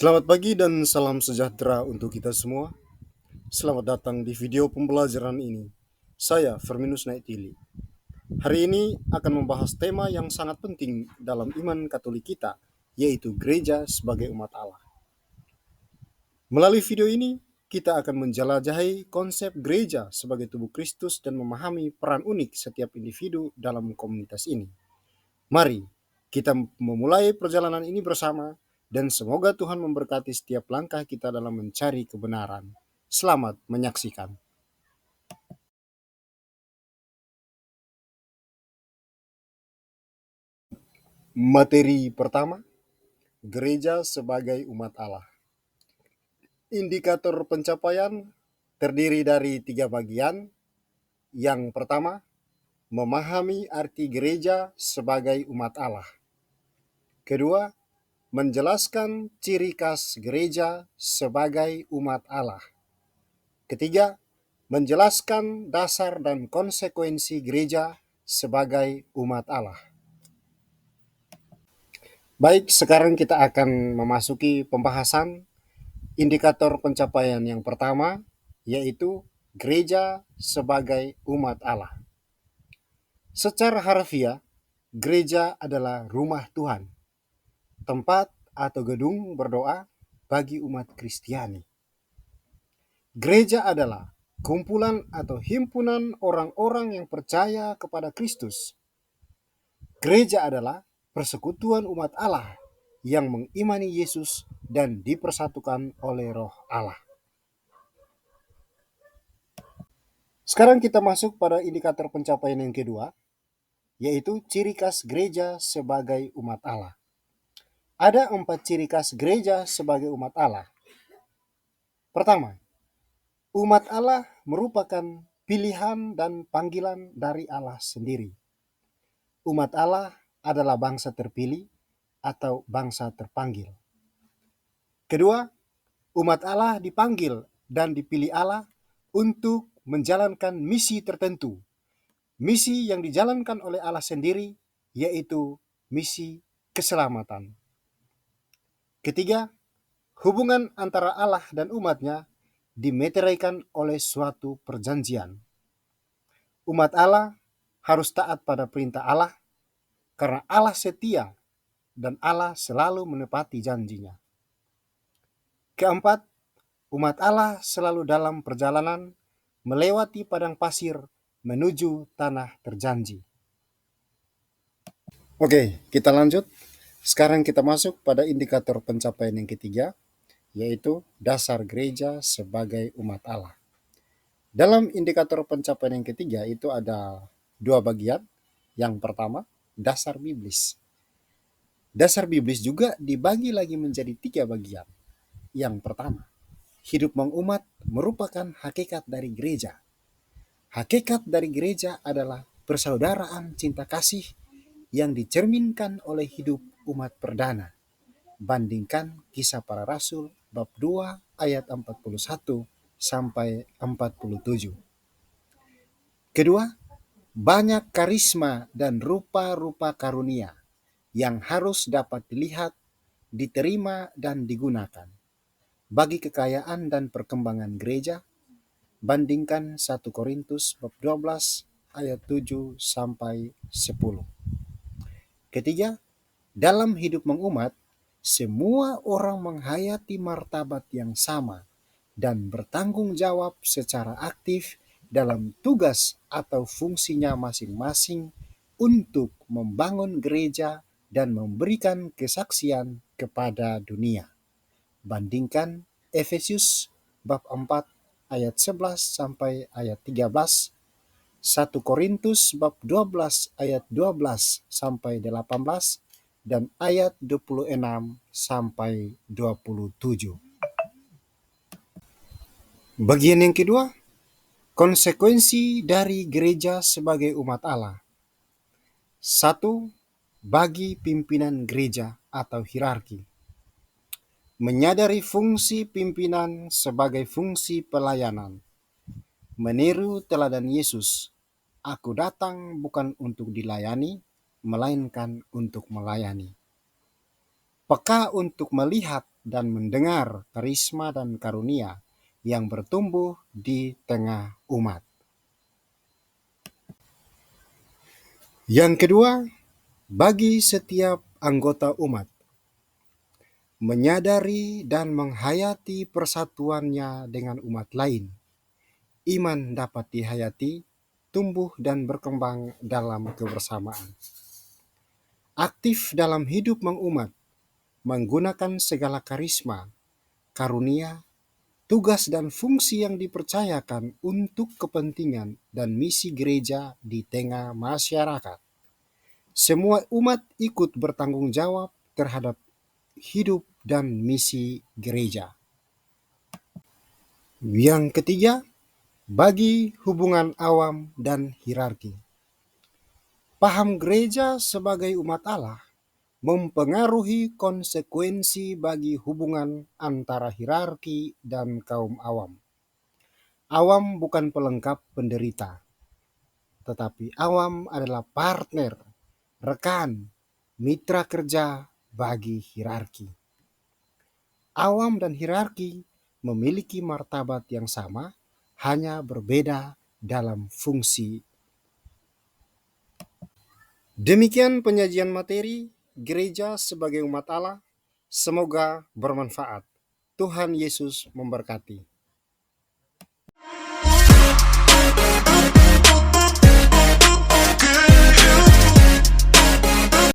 Selamat pagi dan salam sejahtera untuk kita semua. Selamat datang di video pembelajaran ini. Saya Firminus Naitili. Hari ini akan membahas tema yang sangat penting dalam iman Katolik kita, yaitu gereja sebagai umat Allah. Melalui video ini, kita akan menjelajahi konsep gereja sebagai tubuh Kristus dan memahami peran unik setiap individu dalam komunitas ini. Mari kita memulai perjalanan ini bersama dan semoga Tuhan memberkati setiap langkah kita dalam mencari kebenaran. Selamat menyaksikan. Materi pertama, gereja sebagai umat Allah. Indikator pencapaian terdiri dari 3 bagian. Yang pertama, memahami arti gereja sebagai umat Allah. Kedua, menjelaskan ciri khas gereja sebagai umat Allah. Ketiga, menjelaskan dasar dan konsekuensi gereja sebagai umat Allah. Baik, sekarang kita akan memasuki pembahasan indikator pencapaian yang pertama, yaitu gereja sebagai umat Allah. Secara harfiah, gereja adalah rumah Tuhan, tempat atau gedung berdoa bagi umat Kristiani. Gereja adalah kumpulan atau himpunan orang-orang yang percaya kepada Kristus. Gereja adalah persekutuan umat Allah yang mengimani Yesus dan dipersatukan oleh Roh Allah. Sekarang kita masuk pada indikator pencapaian yang kedua, yaitu ciri khas gereja sebagai umat Allah. Ada 4 ciri khas gereja sebagai umat Allah. Pertama, umat Allah merupakan pilihan dan panggilan dari Allah sendiri. Umat Allah adalah bangsa terpilih atau bangsa terpanggil. Kedua, umat Allah dipanggil dan dipilih Allah untuk menjalankan misi tertentu. Misi yang dijalankan oleh Allah sendiri, yaitu misi keselamatan. Ketiga, hubungan antara Allah dan umatnya dimeteraikan oleh suatu perjanjian. Umat Allah harus taat pada perintah Allah karena Allah setia dan Allah selalu menepati janjinya. Keempat, umat Allah selalu dalam perjalanan melewati padang pasir menuju tanah terjanji. Oke, kita lanjut. Sekarang kita masuk pada indikator pencapaian yang ketiga, yaitu dasar gereja sebagai umat Allah. Dalam indikator pencapaian yang ketiga itu ada 2 bagian. Yang pertama, dasar biblis. Dasar biblis juga dibagi lagi menjadi 3 bagian. Yang pertama, hidup mengumat merupakan hakikat dari gereja. Hakikat dari gereja adalah persaudaraan cinta kasih yang dicerminkan oleh hidup umat perdana. Bandingkan Kisah Para Rasul bab 2 ayat 41 sampai 47. Kedua, banyak karisma dan rupa-rupa karunia yang harus dapat dilihat, diterima, dan digunakan bagi kekayaan dan perkembangan gereja. Bandingkan 1 Korintus bab 12 ayat 7 sampai 10. Ketiga, dalam hidup mengumat, semua orang menghayati martabat yang sama dan bertanggung jawab secara aktif dalam tugas atau fungsinya masing-masing untuk membangun gereja dan memberikan kesaksian kepada dunia. Bandingkan Efesius bab 4 ayat 11 sampai ayat 13, 1 Korintus bab 12 ayat 12 sampai 18, dan ayat 26 sampai 27. Bagian yang kedua, konsekuensi dari gereja sebagai umat Allah. 1. Bagi pimpinan gereja atau hierarki. Menyadari fungsi pimpinan sebagai fungsi pelayanan. Meniru teladan Yesus, aku datang bukan untuk dilayani, melainkan untuk melayani. Peka untuk melihat dan mendengar karisma dan karunia yang bertumbuh di tengah umat. Yang kedua, bagi setiap anggota umat, menyadari dan menghayati persatuannya dengan umat lain. Iman dapat dihayati, tumbuh dan berkembang dalam kebersamaan. Aktif dalam hidup mengumat, menggunakan segala karisma, karunia, tugas dan fungsi yang dipercayakan untuk kepentingan dan misi gereja di tengah masyarakat. Semua umat ikut bertanggung jawab terhadap hidup dan misi gereja. Yang ketiga, bagi hubungan awam dan hierarki. Paham gereja sebagai umat Allah mempengaruhi konsekuensi bagi hubungan antara hierarki dan kaum awam. Awam bukan pelengkap penderita, tetapi awam adalah partner, rekan, mitra kerja bagi hierarki. Awam dan hierarki memiliki martabat yang sama, hanya berbeda dalam fungsi. Demikian penyajian materi gereja sebagai umat Allah. Semoga bermanfaat. Tuhan Yesus memberkati.